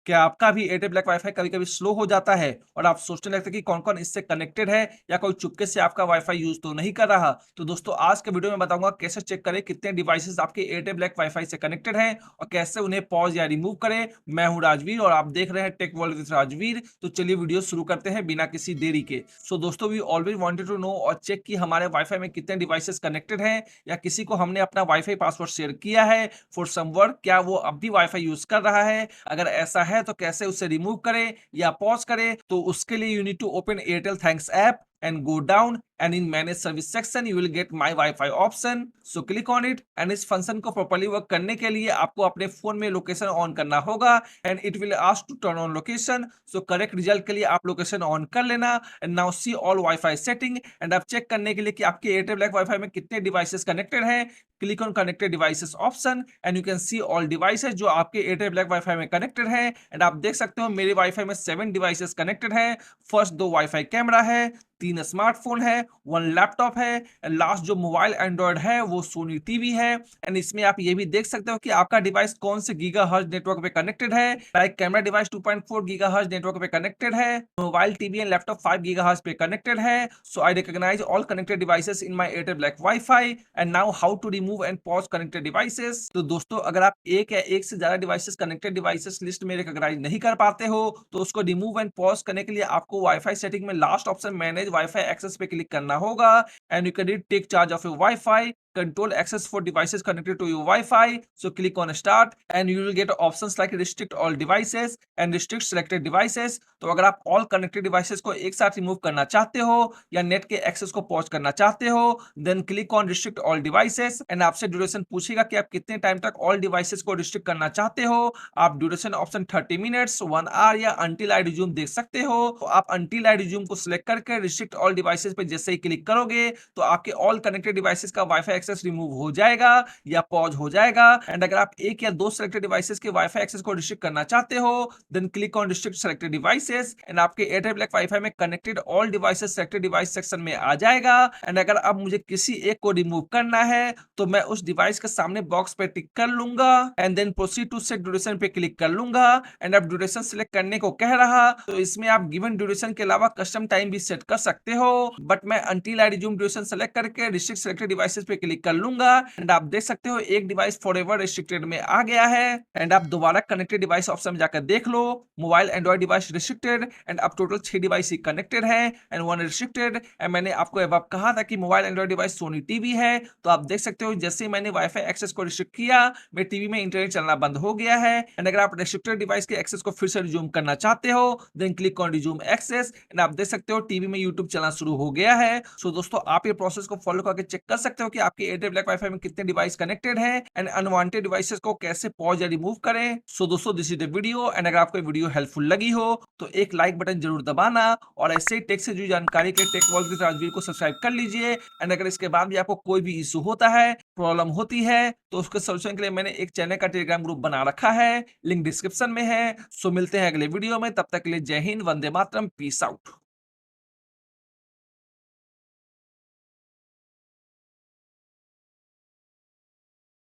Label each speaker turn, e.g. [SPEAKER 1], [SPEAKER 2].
[SPEAKER 1] क्या आपका भी एयरटेल ब्लैक वाईफाई कभी-कभी स्लो हो जाता है और आप सोचने लगते हैं कि कौन-कौन इससे कनेक्टेड है या कोई चुपके से आपका वाईफाई यूज़ तो नहीं कर रहा? तो दोस्तों आज के वीडियो में बताऊँगा कैसे चेक करें कितने डिवाइसेज़ आपके एयरटेल ब्लैक वाईफाई से कनेक्टेड हैं और कैसे उन्हें पॉज़ या रिमूव करें। मैं हूँ राजवीर और आप देख रहे हैं टेक वर्ल्ड विद राजवीर। तो चलिए वीडियो शुरू करते हैं बिना किसी देरी के। सो दोस्तों we always wanted to know और चेक कि हमारे वाईफाई में कितने डिवाइसेज़ कनेक्टेड हैं या किसी को हमने अपना वाईफाई पासवर्ड शेयर किया है फॉर सम वर्क, क्या वो अब भी वाईफाई यूज़ कर रहा है? अगर ऐसा है तो कैसे उसे रिमूव करें या पॉज करें? तो उसके लिए you need to open Airtel thanks app and go down and in manage service section you will get my Wi-Fi option. So click on it and इस फंक्शन को प्रॉपर्ली वर्क करने के लिए आपको अपने फोन में लोकेशन ऑन करना होगा and it will ask to turn on location. So correct result के लिए आप लोकेशन ऑन कर लेना and now see all wifi setting and आप चेक करने के लिए कि आपके एयरटेल ब्लैक वाईफाई में कितने डिवाइसेस कनेक्टेड हैं. Click on connected devices option and you can see all devices जो आपके एयरटेल ब्लैक वाईफाई में कनेक्टेड हैं एंड आप देख सकते हो मेरे वाईफाई में 7 डिवाइसेस कनेक्टेड हैं. फर्स्ट 2 वाईफाई कैमरा है, 3 स्मार्टफोन है, 1 लैपटॉप है एंड लास्ट जो मोबाइल एंड्रॉयड है वो सोनी टीवी है. एंड इसमें आप ये भी देख सकते हो कि आपका डिवाइस कौन से गीगाहर्ट्ज नेटवर्क पे कनेक्टेड है. Like camera device 2.4 gigahertz network पे कनेक्टेड है, mobile TV and laptop 5 gigahertz पे कनेक्टेड है. So I recognise all connected devices in my Airtel black wifi. And now how to remove and pause connected devices. तो दोस्तों अगर आप एक या एक से ज्यादा डिवाइसेस कनेक्टेड डिवाइसेस लिस्ट में रिकॉग्नाइज नहीं कर पाते हो तो उसको रिमूव एंड पॉज करने के लिए आपको वाईफाई सेटिंग में last option manage wifi access पे क्लिक करना होगा and you can take charge of your wifi, control access for devices connected to your Wi-Fi. So click on start and you will get options like restrict all devices and restrict selected devices. तो अगर आप all connected devices को एक साथ remove करना चाहते हो या नेट के एक्सेस को पॉज करना चाहते हो then click on restrict all devices and आपसे ड्यूरेशन पूछेगा कि आप कितने टाइम तक all devices को रिस्ट्रिक्ट करना चाहते हो. आप ड्यूरेशन ऑप्शन 30 मिनट्स, 1 आवर या until I resume देख सकते हो. तो आप until I resume को सिलेक्ट करके restrict all devices पे जैसे ही क्लिक करोगे तो आपके all connected devices का वाईफाई एक्सेस रिमूव हो जाएगा या पॉज हो जाएगा. एंड अगर आप एक या दो सिलेक्टेड डिवाइसेस के वाईफाई एक्सेस को रिस्ट्रिक्ट करना चाहते हो then click on restrict selected devices and आपके एयरटेल ब्लैक वाईफाई में connected all devices selected device section में आ जाएगा. एंड अगर अब मुझे किसी एक को रिमूव करना है तो मैं उस डिवाइस के सामने बॉक्स पे टिक कर लूंगा and then proceed to set duration पे क्लिक कर लूंगा. एंड अब ड्यूरेशन सिलेक्ट करने को कह रहा तो इसमें आप गिवन ड्यूरेशन के अलावा कस्टम टाइम भी सेट कर सकते हो बट मैं until I resume duration select करके रिस्ट्रिक्ट सिलेक्टेड डिवाइसेस पे क्लिक कर लूंगा. एंड आप देख सकते हो एक डिवाइस फॉरएवर रिस्ट्रिक्टेड में आ गया है. एंड आप दोबारा कनेक्टेड डिवाइस ऑप्शन में जाकर देख लो mobile android device restricted and अब टोटल 6 डिवाइस ही कनेक्टेड है एंड 1 रिस्ट्रिक्टेड. एंड मैंने आपको अब कहा था कि mobile android device Sony TV है तो आप देख सकते हो जैसे ही मैंने वाईफाई एक्सेस को रिस्ट्रिक्ट किया मेरे टीवी में इंटरनेट चलना बंद हो गया है. एंड अगर आप रिस्ट्रिक्टेड डिवाइस के एक्सेस को फिर से रिज्यूम करना चाहते हो then click on resume access and आप देख सकते हो टीवी में यूट्यूब चलना शुरू हो गया है. सो दोस्तों आप ये प्रोसेस को फॉलो करके चेक कर सकते हो कि आपके एयरटेल ब्लैक वाईफाई में कितने डिवाइस कनेक्टेड है एंड अनवांटेड डिवाइसेस को कैसे पॉज या रिमूव करें. सो दोस्तों this is the video and अगर आपको ये वीडियो हेल्पफुल लगी हो तो एक लाइक बटन जरूर दबाना और ऐसे ही टेक से जुड़ी जानकारी के टेक वर्ल्ड विद राजवीर को सब्सक्राइब कर लीजिए. एंड अगर इसके बाद भी आपको कोई भी इशू होता है, प्रॉब्लम होती है तो उसके सोल्यूशन के लिए मैंने एक चैनल का टेलीग्राम ग्रुप बना रखा है, लिंक डिस्क्रिप्शन में है. सो मिलते हैं अगले वीडियो में, तब तक के लिए जय हिंद, वंदे मातरम, पीस आउट.